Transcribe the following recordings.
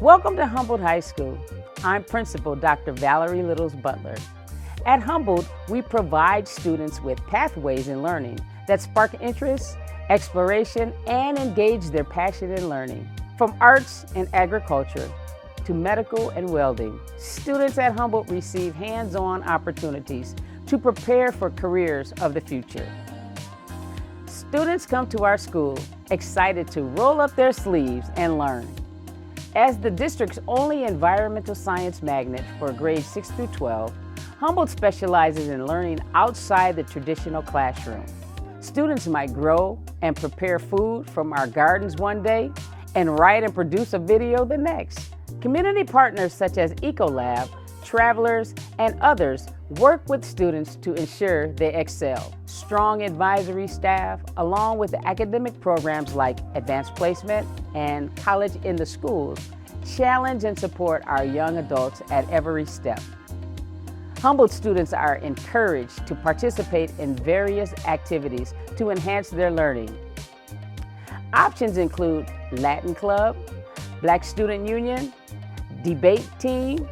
Welcome to Humboldt High School. I'm Principal Dr. Valerie Littles Butler. At Humboldt, we provide students with pathways in learning that spark interest, exploration, and engage their passion in learning. From arts and agriculture to medical and welding, students at Humboldt receive hands-on opportunities to prepare for careers of the future. Students come to our school excited to roll up their sleeves and learn. As the district's only environmental science magnet for grades 6 through 12, Humboldt specializes in learning outside the traditional classroom. Students might grow and prepare food from our gardens one day and write and produce a video the next. Community partners such as Ecolab, Travelers, and others work with students to ensure they excel. Strong advisory staff, along with the academic programs like advanced placement and college in the schools, challenge and support our young adults at every step. Humboldt students are encouraged to participate in various activities to enhance their learning. Options include Latin Club, Black Student Union, Debate Team,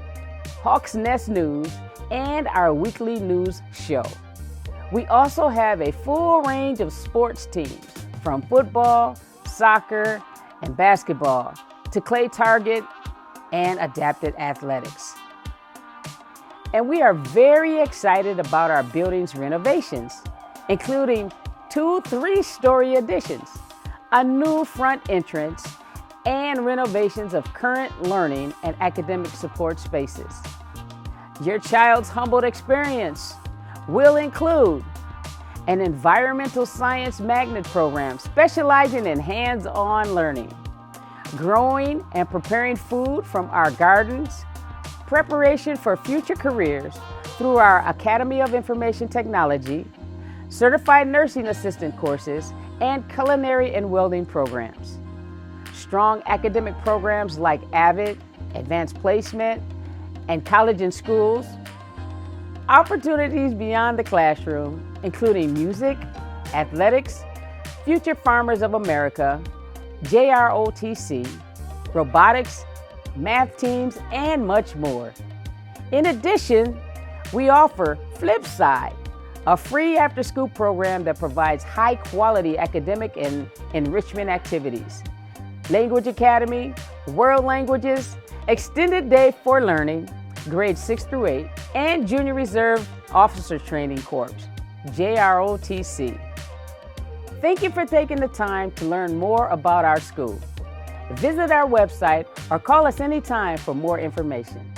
Hawks Nest News, and our weekly news show. We also have a full range of sports teams, from football, soccer, and basketball to clay target and adapted athletics. And we are very excited about our building's renovations, including 2 3-story additions, a new front entrance, and renovations of current learning and academic support spaces. Your child's Humboldt experience will include an environmental science magnet program specializing in hands-on learning, growing and preparing food from our gardens, preparation for future careers through our Academy of Information Technology, certified nursing assistant courses, and culinary and welding programs. Strong academic programs like AVID, advanced placement, and college and schools. Opportunities beyond the classroom, including music, athletics, Future Farmers of America, JROTC, robotics, math teams, and much more. In addition, we offer Flipside, a free after-school program that provides high-quality academic and enrichment activities. Language Academy, World Languages, Extended Day for Learning, grades 6 through 8, and Junior Reserve Officer Training Corps, JROTC. Thank you for taking the time to learn more about our school. Visit our website or call us anytime for more information.